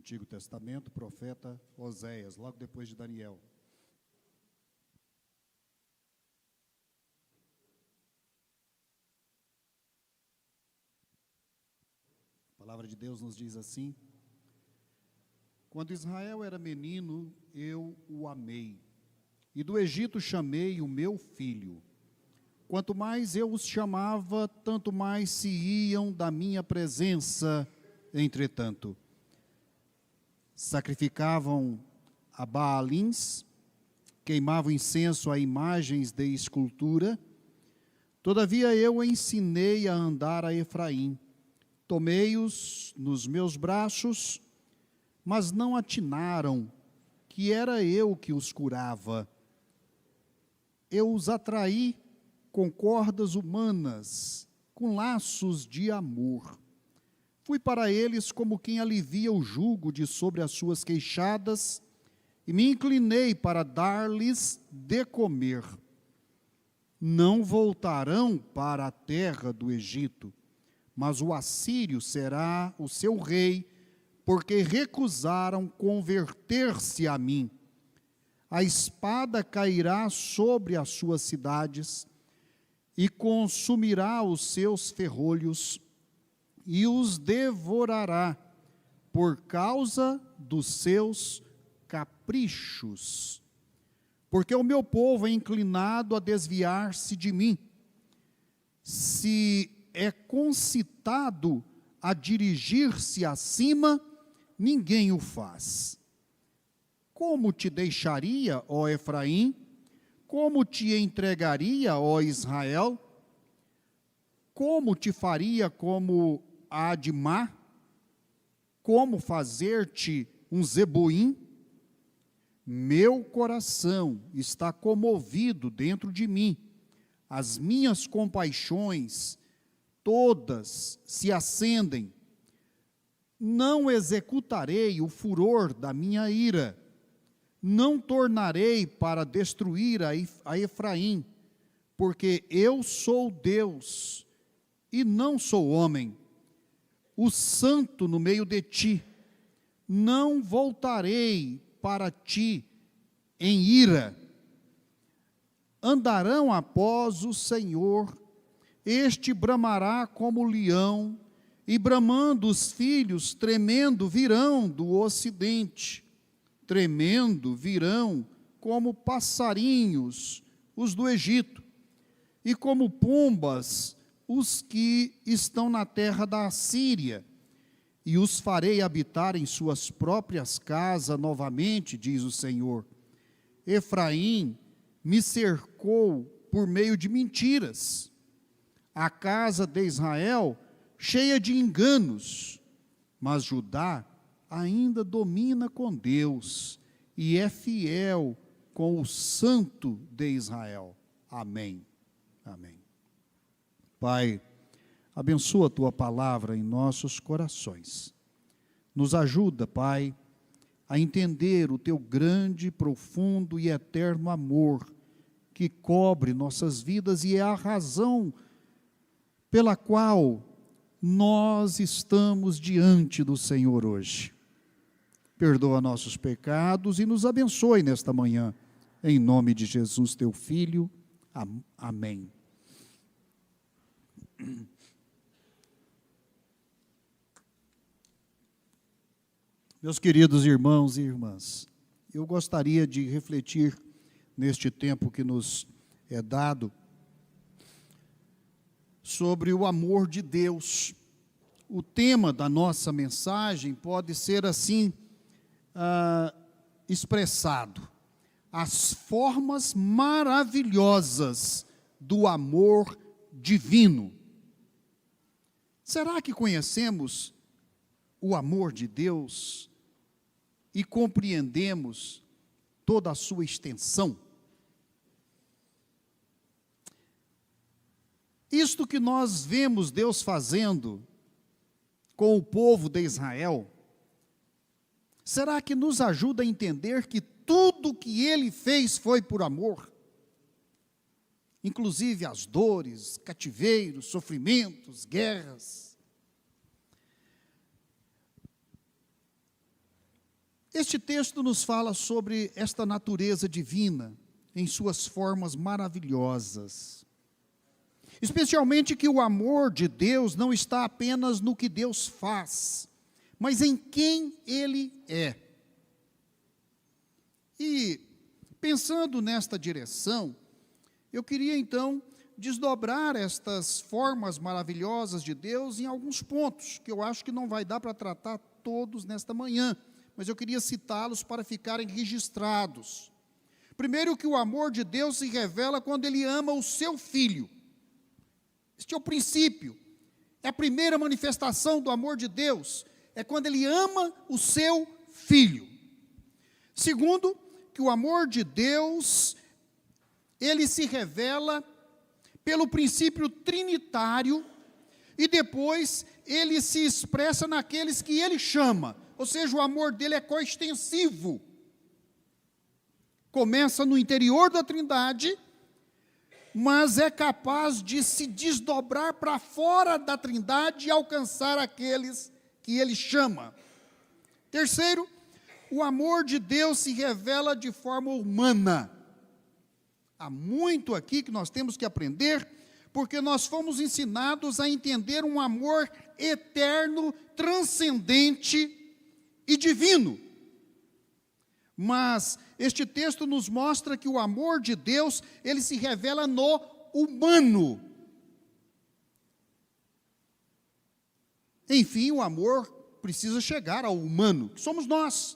Antigo Testamento, profeta Oséias, logo depois de Daniel. A palavra de Deus nos diz assim: quando Israel era menino, eu o amei, e do Egito chamei o meu filho. Quanto mais eu os chamava, tanto mais se iam da minha presença. Entretanto, sacrificavam a Baalins, queimavam incenso a imagens de escultura. Todavia eu ensinei a andar a Efraim. Tomei-os nos meus braços, mas não atinaram que era eu que os curava. Eu os atraí com cordas humanas, com laços de amor. Fui para eles como quem alivia o jugo de sobre as suas queixadas, e me inclinei para dar-lhes de comer. Não voltarão para a terra do Egito, mas o assírio será o seu rei, porque recusaram converter-se a mim. A espada cairá sobre as suas cidades e consumirá os seus ferrolhos e os devorará por causa dos seus caprichos. Porque o meu povo é inclinado a desviar-se de mim. Se é concitado a dirigir-se acima, ninguém o faz. Como te deixaria, ó Efraim? Como te entregaria, ó Israel? Como te faria como a Admá? Como fazer-te um Zeboim? Meu coração está comovido dentro de mim. As minhas compaixões todas se acendem. Não executarei o furor da minha ira. Não tornarei para destruir a Efraim, porque eu sou Deus e não sou homem, o santo no meio de ti. Não voltarei para ti em ira. Andarão após o Senhor, este bramará como leão, e bramando os filhos, tremendo virão do ocidente. Tremendo virão como passarinhos os do Egito, e como pombas os que estão na terra da Assíria, e os farei habitar em suas próprias casas novamente, diz o Senhor. Efraim me cercou por meio de mentiras, a casa de Israel cheia de enganos, mas Judá ainda domina com Deus e é fiel com o Santo de Israel. Amém. Amém. Pai, abençoa a Tua palavra em nossos corações. Nos ajuda, Pai, a entender o Teu grande, profundo e eterno amor que cobre nossas vidas e é a razão pela qual nós estamos diante do Senhor hoje. Perdoa nossos pecados e nos abençoe nesta manhã, em nome de Jesus, Teu Filho. Amém. Meus queridos irmãos e irmãs, eu gostaria de refletir neste tempo que nos é dado sobre o amor de Deus. O tema da nossa mensagem pode ser assim expressado: as formas maravilhosas do amor divino. Será que conhecemos o amor de Deus e compreendemos toda a sua extensão? Isto que nós vemos Deus fazendo com o povo de Israel, será que nos ajuda a entender que tudo que Ele fez foi por amor? Inclusive as dores, cativeiros, sofrimentos, guerras. Este texto nos fala sobre esta natureza divina em suas formas maravilhosas. Especialmente que o amor de Deus não está apenas no que Deus faz, mas em quem Ele é. E, pensando nesta direção, eu queria então desdobrar estas formas maravilhosas de Deus em alguns pontos, que eu acho que não vai dar para tratar todos nesta manhã, mas eu queria citá-los para ficarem registrados. Primeiro, que o amor de Deus se revela quando Ele ama o seu Filho. Este é o princípio, é a primeira manifestação do amor de Deus, é quando Ele ama o seu Filho. Segundo, que o amor de Deus, ele se revela pelo princípio trinitário, e depois ele se expressa naqueles que Ele chama, ou seja, o amor dele é coextensivo. Começa no interior da Trindade, mas é capaz de se desdobrar para fora da Trindade e alcançar aqueles que Ele chama. Terceiro, o amor de Deus se revela de forma humana. Há muito aqui que nós temos que aprender, porque nós fomos ensinados a entender um amor eterno, transcendente e divino. Mas este texto nos mostra que o amor de Deus, ele se revela no humano. Enfim, o amor precisa chegar ao humano, que somos nós,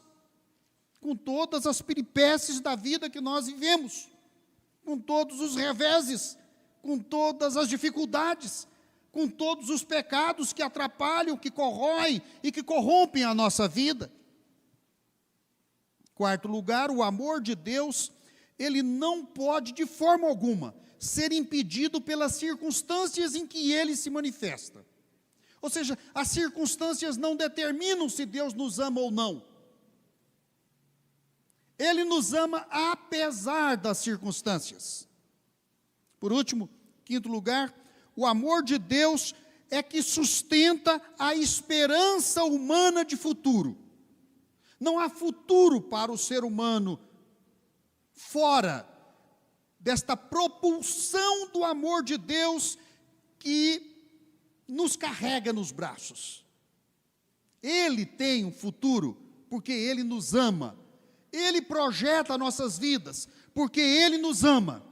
com todas as peripécias da vida que nós vivemos, com todos os reveses, com todas as dificuldades, com todos os pecados que atrapalham, que corroem e que corrompem a nossa vida. Quarto lugar, o amor de Deus, ele não pode de forma alguma ser impedido pelas circunstâncias em que ele se manifesta. Ou seja, as circunstâncias não determinam se Deus nos ama ou não. Ele nos ama apesar das circunstâncias. Por último, quinto lugar, o amor de Deus é que sustenta a esperança humana de futuro. Não há futuro para o ser humano fora desta propulsão do amor de Deus que nos carrega nos braços. Ele tem um futuro porque Ele nos ama. Ele projeta nossas vidas porque Ele nos ama.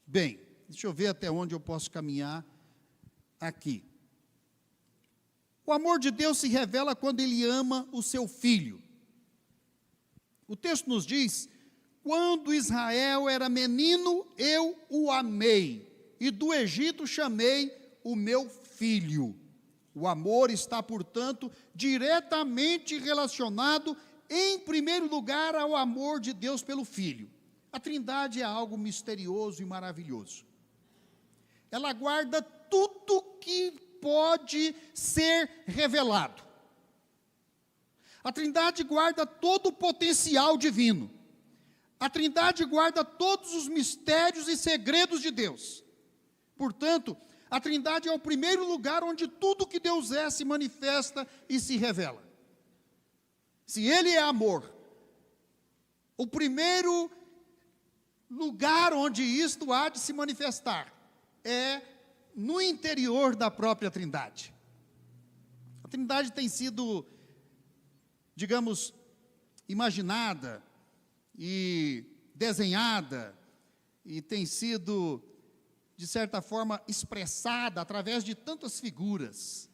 Bem, deixa eu ver até onde eu posso caminhar aqui. O amor de Deus se revela quando Ele ama o seu Filho. O texto nos diz: quando Israel era menino, eu o amei, e do Egito chamei o meu filho. O amor está, portanto, diretamente relacionado, em primeiro lugar, ao amor de Deus pelo Filho. A Trindade é algo misterioso e maravilhoso. Ela guarda tudo que pode ser revelado. A Trindade guarda todo o potencial divino. A Trindade guarda todos os mistérios e segredos de Deus. Portanto, a Trindade é o primeiro lugar onde tudo que Deus é se manifesta e se revela. Se Ele é amor, o primeiro lugar onde isto há de se manifestar é no interior da própria Trindade. A Trindade tem sido, digamos, imaginada e desenhada, e tem sido, de certa forma, expressada através de tantas figuras,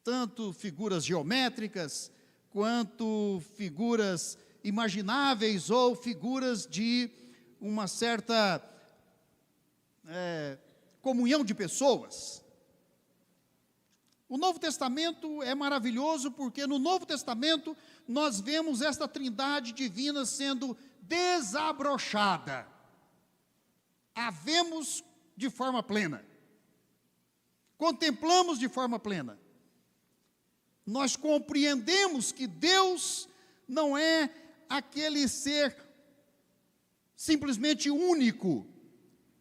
tanto figuras geométricas, quanto figuras imagináveis ou figuras de uma certa comunhão de pessoas. O Novo Testamento é maravilhoso porque no Novo Testamento nós vemos esta Trindade divina sendo desabrochada. A vemos de forma plena. Contemplamos de forma plena. Nós compreendemos que Deus não é aquele ser simplesmente único.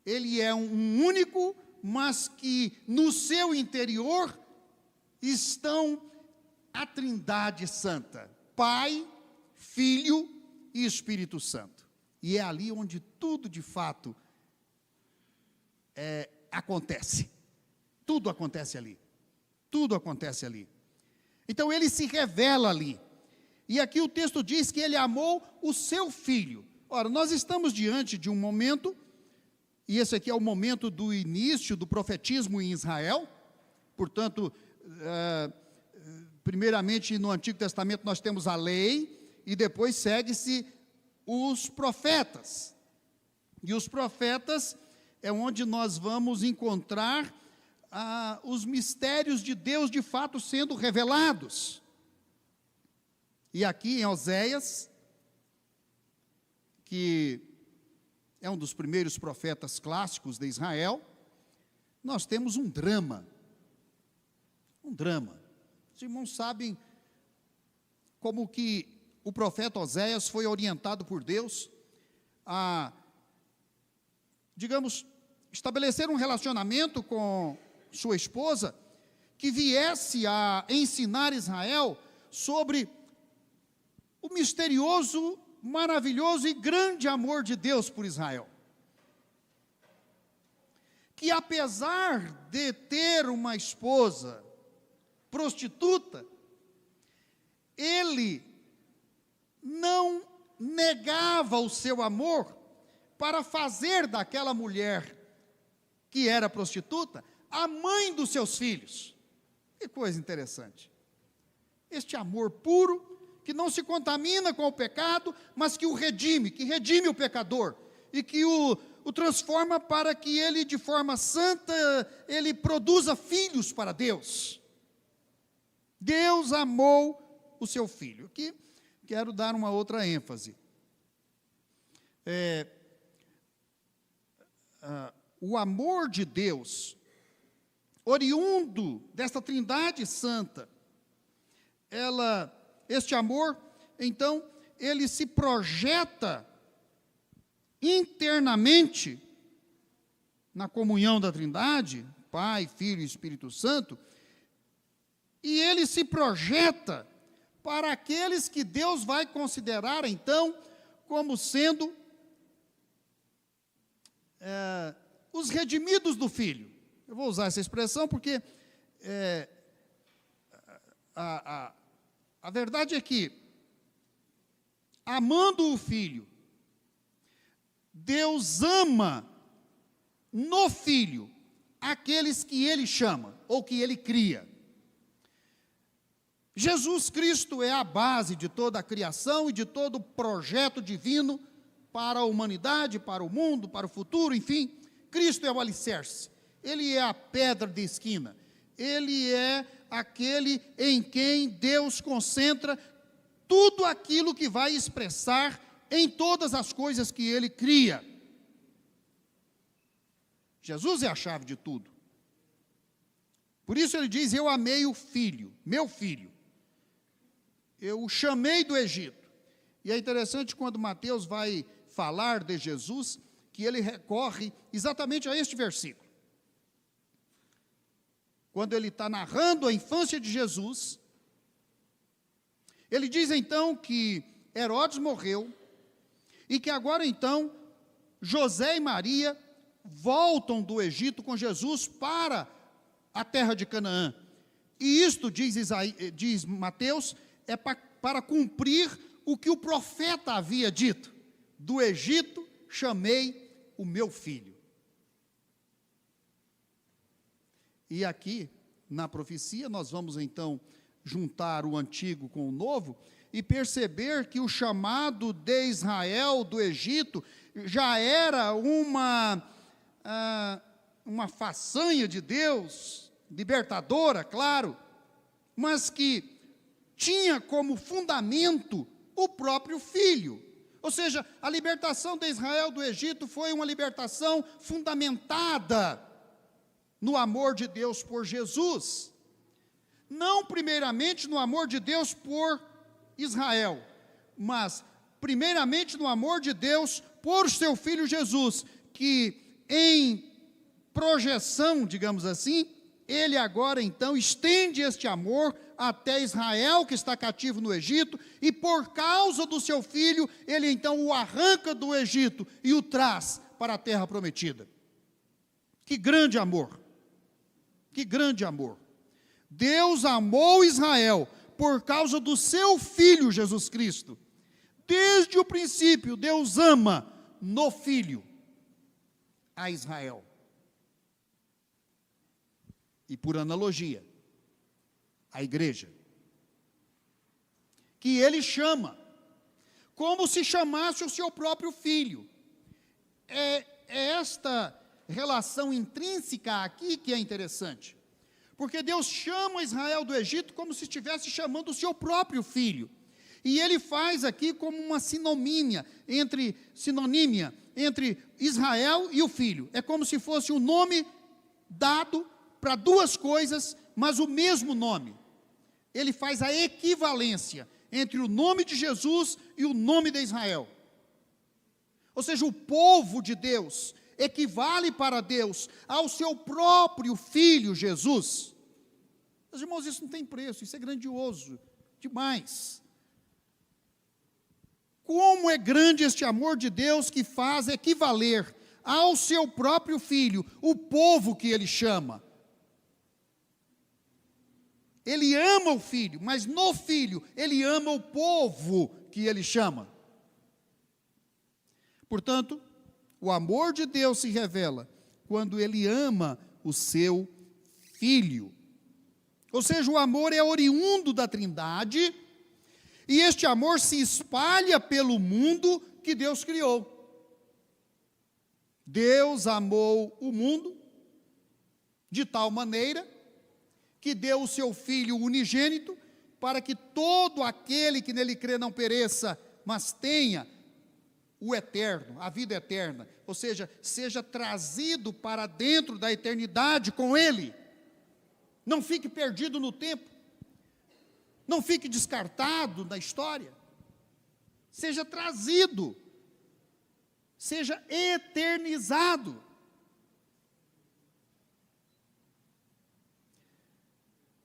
Ele é um único, mas que no seu interior estão a Trindade Santa, Pai, Filho e Espírito Santo. E é ali onde tudo de fato acontece. Tudo acontece ali. Tudo acontece ali. Então ele se revela ali. E aqui o texto diz que ele amou o seu filho. Ora, nós estamos diante de um momento, e esse aqui é o momento do início do profetismo em Israel. Portanto, primeiramente no Antigo Testamento nós temos a lei, e depois segue-se os profetas. E os profetas é onde nós vamos encontrar os mistérios de Deus de fato sendo revelados. E aqui em Oséias, que é um dos primeiros profetas clássicos de Israel, nós temos um drama. Um drama. Os irmãos sabem como que o profeta Oséias foi orientado por Deus a, digamos, estabelecer um relacionamento com sua esposa, que viesse a ensinar Israel sobre o misterioso, maravilhoso e grande amor de Deus por Israel. Que apesar de ter uma esposa prostituta, ele não negava o seu amor para fazer daquela mulher que era prostituta a mãe dos seus filhos. Que coisa interessante. Este amor puro, que não se contamina com o pecado, mas que o redime, que redime o pecador, e que o transforma para que ele, de forma santa, ele produza filhos para Deus. Deus amou o seu filho. Aqui quero dar uma outra ênfase. O amor de Deus, oriundo desta Trindade Santa, este amor, então, ele se projeta internamente na comunhão da Trindade, Pai, Filho e Espírito Santo, e ele se projeta para aqueles que Deus vai considerar, então, como sendo os redimidos do Filho. Eu vou usar essa expressão porque a verdade é que, amando o Filho, Deus ama no Filho aqueles que Ele chama, ou que Ele cria. Jesus Cristo é a base de toda a criação e de todo o projeto divino para a humanidade, para o mundo, para o futuro, enfim. Cristo é o alicerce, Ele é a pedra de esquina, Ele é aquele em quem Deus concentra tudo aquilo que vai expressar em todas as coisas que Ele cria. Jesus é a chave de tudo. Por isso Ele diz: eu amei o Filho, meu Filho. Eu o chamei do Egito. E é interessante quando Mateus vai falar de Jesus, que ele recorre exatamente a este versículo. Quando ele está narrando a infância de Jesus, ele diz então que Herodes morreu, e que agora então, José e Maria voltam do Egito com Jesus para a terra de Canaã. E isto, diz Mateus, é para cumprir o que o profeta havia dito: do Egito chamei o meu filho. E aqui, na profecia, nós vamos então juntar o antigo com o novo e perceber que o chamado de Israel do Egito já era uma façanha de Deus, libertadora, claro, mas que tinha como fundamento o próprio Filho. Ou seja, a libertação de Israel do Egito foi uma libertação fundamentada no amor de Deus por Jesus. Não primeiramente no amor de Deus por Israel, mas primeiramente no amor de Deus por seu Filho Jesus, que em projeção, digamos assim, ele agora então estende este amor até Israel, que está cativo no Egito, e por causa do seu filho, ele então o arranca do Egito e o traz para a terra prometida. Que grande amor! Que grande amor! Deus amou Israel por causa do seu filho Jesus Cristo. Desde o princípio, Deus ama no filho a Israel. E por analogia, a igreja, que ele chama, como se chamasse o seu próprio filho. É esta relação intrínseca aqui que é interessante, porque Deus chama Israel do Egito como se estivesse chamando o seu próprio filho, e ele faz aqui como uma sinonímia entre Israel e o filho. É como se fosse um nome dado para duas coisas, mas o mesmo nome. Ele faz a equivalência entre o nome de Jesus e o nome de Israel. Ou seja, o povo de Deus equivale para Deus ao seu próprio filho Jesus. Meus irmãos, isso não tem preço, isso é grandioso demais. Como é grande este amor de Deus que faz equivaler ao seu próprio filho o povo que ele chama. Ele ama o filho, mas no filho ele ama o povo que ele chama. Portanto, o amor de Deus se revela quando ele ama o seu filho. Ou seja, o amor é oriundo da Trindade, e este amor se espalha pelo mundo que Deus criou. Deus amou o mundo de tal maneira que deu o seu Filho unigênito, para que todo aquele que nele crê não pereça, mas tenha o eterno, a vida eterna, ou seja, seja trazido para dentro da eternidade com ele, não fique perdido no tempo, não fique descartado na história, seja trazido, seja eternizado.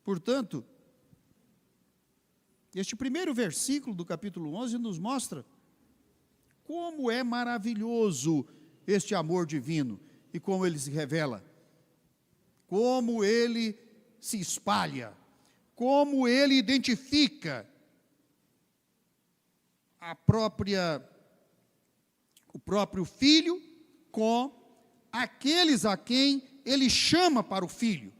Portanto, este primeiro versículo do capítulo 11 nos mostra como é maravilhoso este amor divino e como ele se revela, como ele se espalha, como ele identifica o próprio filho com aqueles a quem ele chama para o filho.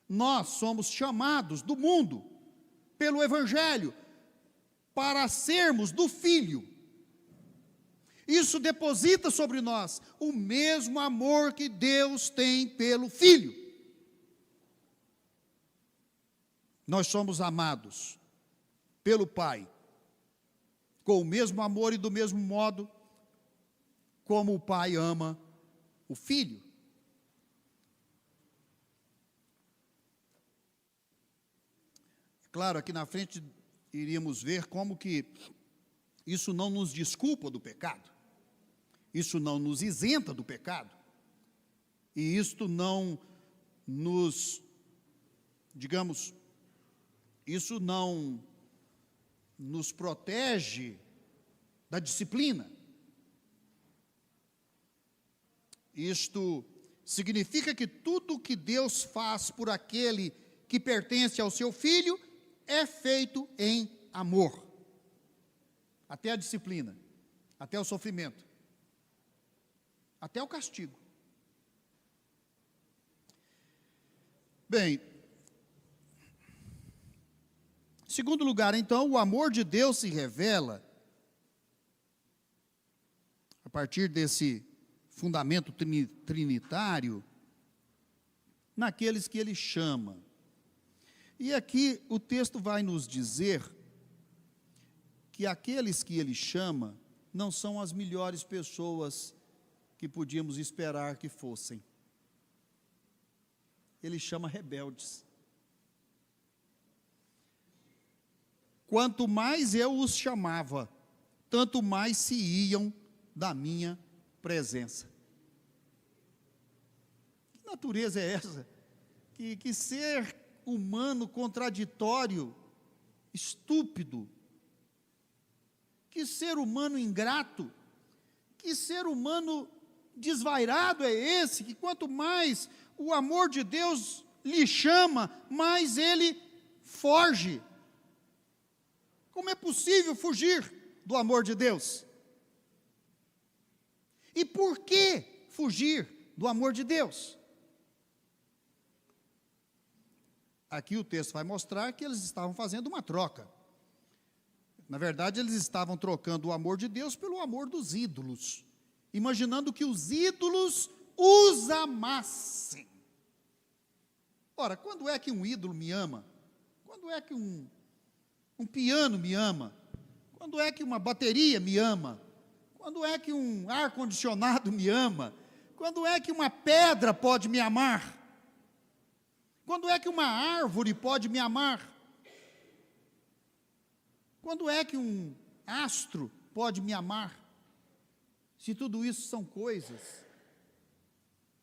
Nós somos chamados do mundo, pelo Evangelho, para sermos do Filho. Isso deposita sobre nós o mesmo amor que Deus tem pelo Filho. Nós somos amados pelo Pai, com o mesmo amor e do mesmo modo como o Pai ama o Filho. Claro, aqui na frente iríamos ver como que isso não nos desculpa do pecado, isso não nos isenta do pecado, e isto não nos, digamos, isso não nos protege da disciplina. Isto significa que tudo que Deus faz por aquele que pertence ao seu Filho é feito em amor. Até a disciplina, até o sofrimento, até o castigo. Bem, em segundo lugar, então, o amor de Deus se revela a partir desse fundamento trinitário naqueles que ele chama. E aqui o texto vai nos dizer que aqueles que ele chama não são as melhores pessoas que podíamos esperar que fossem. Ele chama rebeldes. Quanto mais eu os chamava, tanto mais se iam da minha presença. Que natureza é essa? que ser humano contraditório, estúpido, que ser humano ingrato, que ser humano desvairado é esse, que quanto mais o amor de Deus lhe chama, mais ele foge. Como é possível fugir do amor de Deus? E por que fugir do amor de Deus? Aqui o texto vai mostrar que eles estavam fazendo uma troca. Na verdade, eles estavam trocando o amor de Deus pelo amor dos ídolos, imaginando que os ídolos os amassem. Ora, quando é que um ídolo me ama? Quando é que um piano me ama? Quando é que uma bateria me ama? Quando é que um ar-condicionado me ama? Quando é que uma pedra pode me amar? Quando é que uma árvore pode me amar? Quando é que um astro pode me amar? Se tudo isso são coisas,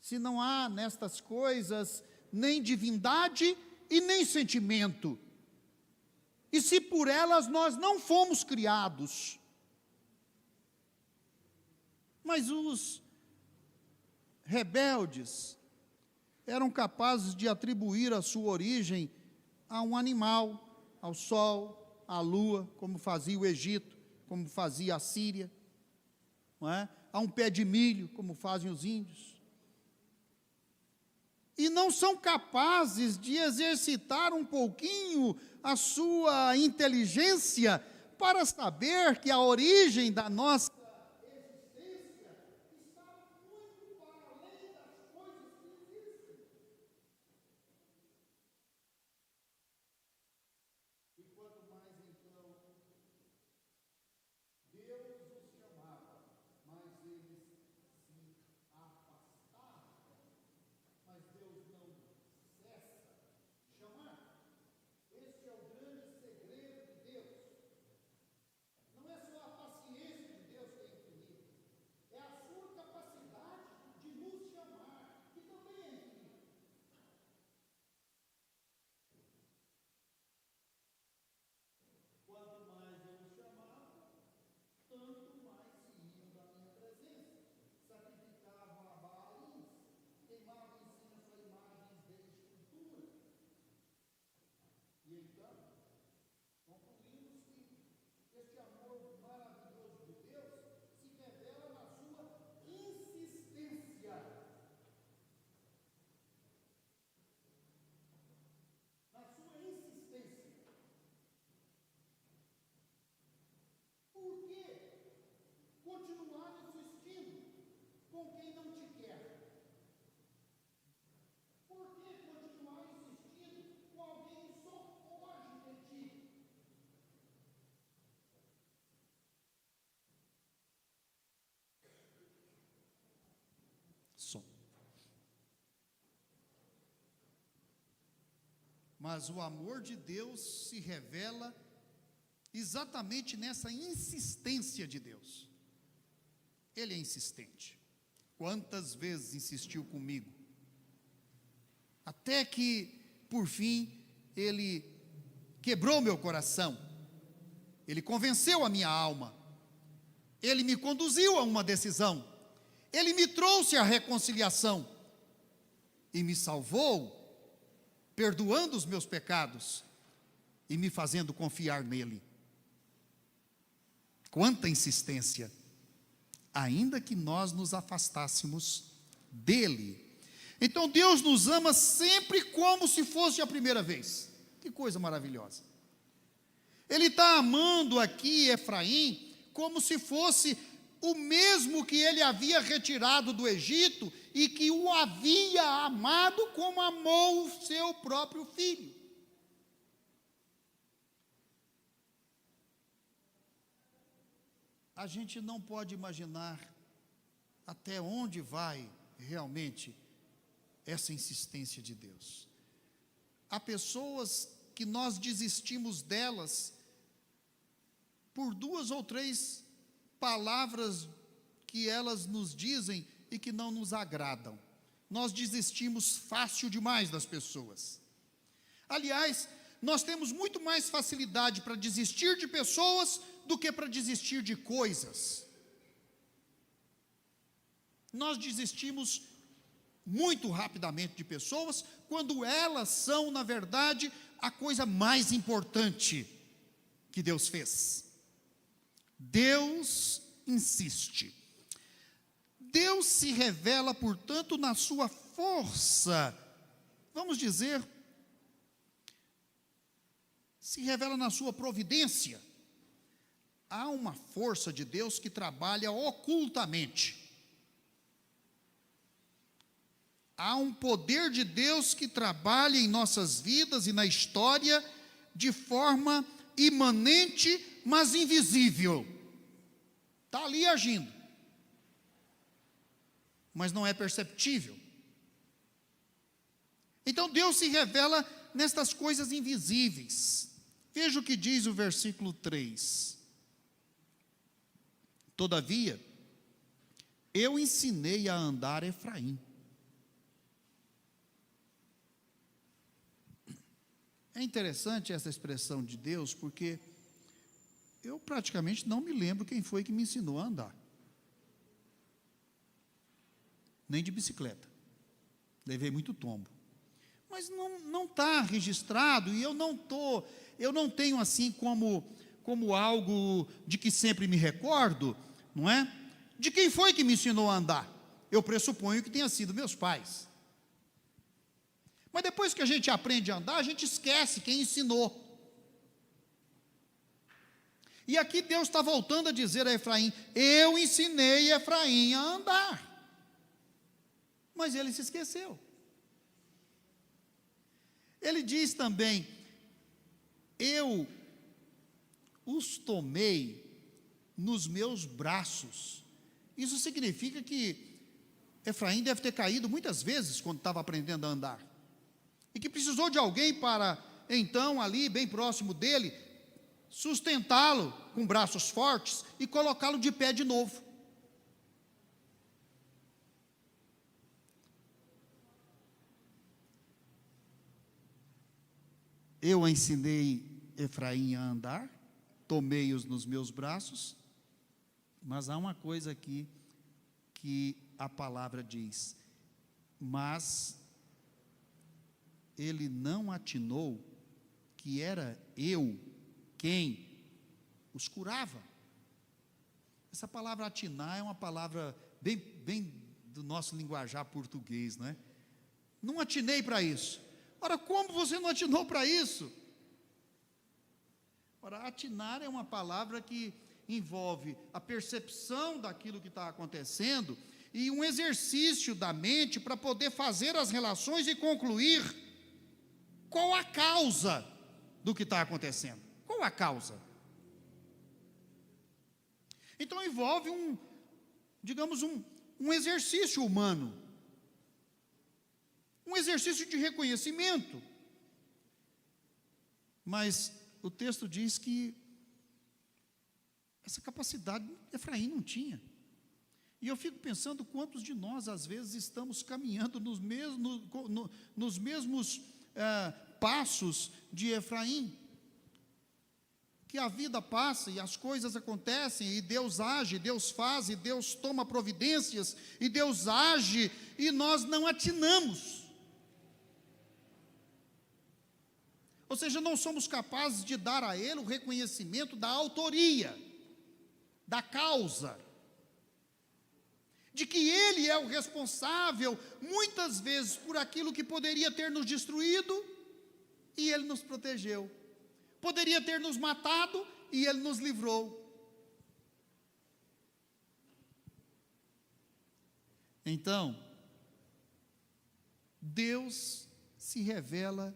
se não há nestas coisas nem divindade e nem sentimento, e se por elas nós não fomos criados. Mas os rebeldes eram capazes de atribuir a sua origem a um animal, ao sol, à lua, como fazia o Egito, como fazia a Síria, não é? A um pé de milho, como fazem os índios. E não são capazes de exercitar um pouquinho a sua inteligência para saber que a origem da nossa existência está muito para além das coisas que existem. E quanto mais então Deus os chamava, mais eles se afastavam. Mas Deus não cessa de chamar. Este é o grande segredo de Deus. Não é só a paciência de Deus que é infinita, é a sua capacidade de nos chamar, que também é infinita. Quanto mais eu os chamava, tanto mais se iam da minha presença. Sacrificavam a Baalins, queimavam incenso a imagens de escultura. E então, concluímos que este amor maravilhoso de Deus se revela na sua insistência. Na sua insistência. Por que continuar insistindo com quem não te quer? Por que continuar insistindo com alguém que só foge de ti? Só. Mas o amor de Deus se revela exatamente nessa insistência de Deus. Ele é insistente. Quantas vezes insistiu comigo? Até que, por fim, ele quebrou meu coração. Ele convenceu a minha alma. Ele me conduziu a uma decisão. Ele me trouxe à reconciliação. E me salvou, perdoando os meus pecados e me fazendo confiar nele. Quanta insistência, ainda que nós nos afastássemos dele. Então Deus nos ama sempre como se fosse a primeira vez. Que coisa maravilhosa. Ele está amando aqui Efraim como se fosse o mesmo que ele havia retirado do Egito e que o havia amado como amou o seu próprio filho. A gente não pode imaginar até onde vai realmente essa insistência de Deus. Há pessoas que nós desistimos delas por 2 ou 3 palavras que elas nos dizem e que não nos agradam. nós desistimos fácil demais das pessoas. Aliás, nós temos muito mais facilidade para desistir de pessoas do que para desistir de coisas. Nós desistimos muito rapidamente de pessoas, quando elas são, na verdade, a coisa mais importante que Deus fez. Deus insiste. Deus se revela, portanto, na sua força, vamos dizer, se revela na sua providência. Há uma força de Deus que trabalha ocultamente. Há um poder de Deus que trabalha em nossas vidas e na história de forma imanente, mas invisível. Está ali agindo, mas não é perceptível. Então Deus se revela nestas coisas invisíveis. Veja o que diz o versículo 3. Todavia, eu ensinei a andar Efraim. É interessante essa expressão de Deus, porque eu praticamente não me lembro quem foi que me ensinou a andar. Nem de bicicleta. Levei muito tombo. Mas não está registrado, e eu não tenho assim como algo de que sempre me recordo, não é? De quem foi que me ensinou a andar? Eu pressuponho que tenha sido meus pais. Mas depois que a gente aprende a andar, a gente esquece quem ensinou. E aqui Deus está voltando a dizer a Efraim: eu ensinei Efraim a andar. Mas ele se esqueceu. Ele diz também: eu os tomei nos meus braços. Isso significa que Efraim deve ter caído muitas vezes quando estava aprendendo a andar. E que precisou de alguém para, então, ali, bem próximo dele, sustentá-lo com braços fortes e colocá-lo de pé de novo. Eu ensinei Efraim a andar, tomei-os nos meus braços, mas há uma coisa aqui que a palavra diz: mas ele não atinou que era eu quem os curava. Essa palavra atinar é uma palavra bem do nosso linguajar português, não é? Não atinei para isso. Ora, como você não atinou para isso? Ora, atinar é uma palavra que envolve a percepção daquilo que está acontecendo e um exercício da mente para poder fazer as relações e concluir qual a causa do que está acontecendo. Qual a causa? Então envolve um exercício humano, um exercício de reconhecimento. Mas o texto diz que essa capacidade Efraim não tinha. E eu fico pensando quantos de nós às vezes estamos caminhando nos mesmos passos de Efraim, que a vida passa e as coisas acontecem, e Deus age, Deus faz, e Deus toma providências, e Deus age, e nós não atinamos. Ou seja, não somos capazes de dar a Ele o reconhecimento da autoria, da causa, de que Ele é o responsável, muitas vezes, por aquilo que poderia ter nos destruído, e Ele nos protegeu. Poderia ter nos matado, e Ele nos livrou. Então, Deus se revela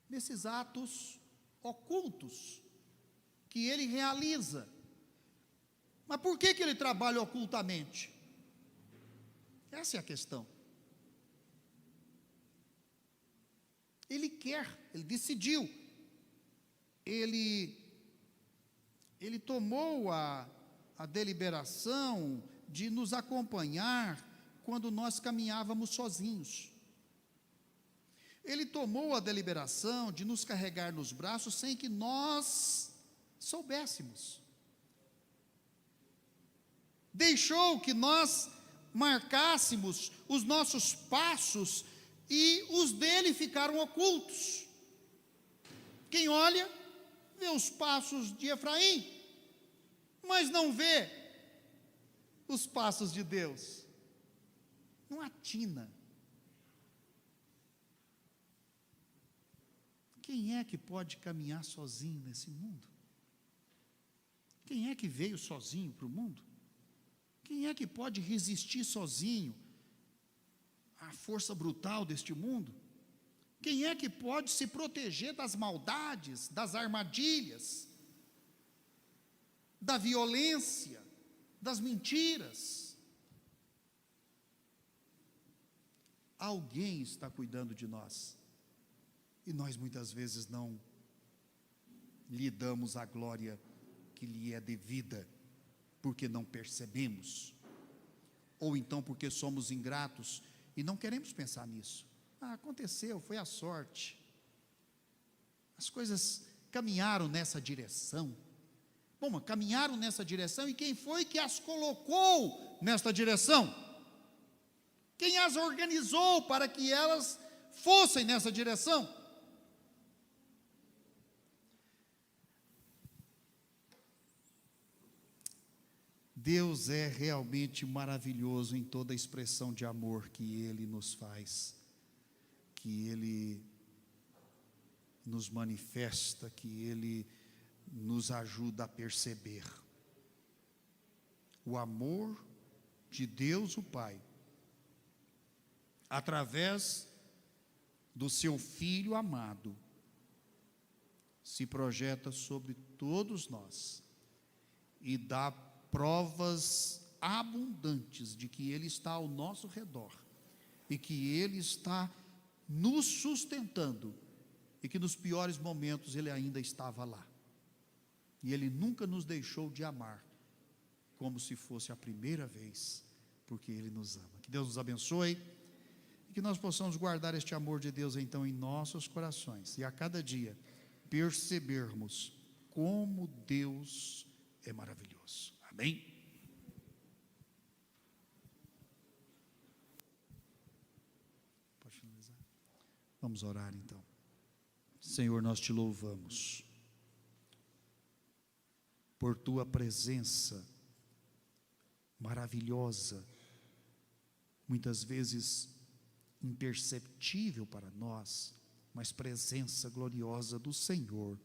nesses atos ocultos que Ele realiza. Mas por que Ele trabalha ocultamente? Essa é a questão. Ele quer, Ele decidiu, Ele tomou a deliberação de nos acompanhar quando nós caminhávamos sozinhos. Ele tomou a deliberação de nos carregar nos braços sem que nós soubéssemos. Deixou que nós marcássemos os nossos passos e os dele ficaram ocultos. Quem olha, vê os passos de Efraim, mas não vê os passos de Deus. Não atina. Quem é que pode caminhar sozinho nesse mundo? Quem é que veio sozinho para o mundo? Quem é que pode resistir sozinho à força brutal deste mundo? Quem é que pode se proteger das maldades, das armadilhas, da violência, das mentiras? Alguém está cuidando de nós. E nós muitas vezes não lhe damos a glória que lhe é devida, porque não percebemos, ou então porque somos ingratos e não queremos pensar nisso. Aconteceu, foi a sorte. As coisas caminharam nessa direção. Bom, caminharam nessa direção, e quem foi que as colocou nesta direção? Quem as organizou para que elas fossem nessa direção? Deus é realmente maravilhoso em toda a expressão de amor que Ele nos faz, que Ele nos manifesta, que Ele nos ajuda a perceber. O amor de Deus o Pai, através do seu Filho amado, se projeta sobre todos nós e dá provas abundantes de que Ele está ao nosso redor e que Ele está nos sustentando e que nos piores momentos Ele ainda estava lá. E Ele nunca nos deixou de amar, como se fosse a primeira vez, porque Ele nos ama. Que Deus nos abençoe e que nós possamos guardar este amor de Deus então em nossos corações e a cada dia percebermos como Deus é maravilhoso. Amém? Pode finalizar? Vamos orar então. Senhor, nós te louvamos por tua presença maravilhosa, muitas vezes imperceptível para nós, mas presença gloriosa do Senhor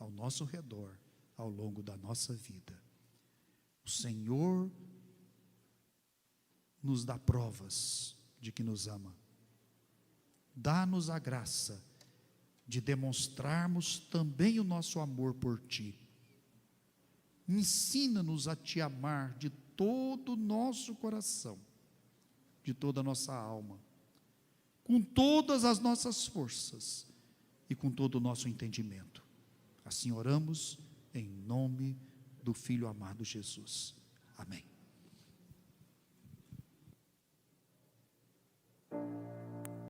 ao nosso redor, ao longo da nossa vida. O Senhor nos dá provas de que nos ama. Dá-nos a graça de demonstrarmos também o nosso amor por Ti. Ensina-nos a Te amar de todo o nosso coração, de toda a nossa alma, com todas as nossas forças e com todo o nosso entendimento. Assim oramos em nome do Filho amado Jesus. Amém.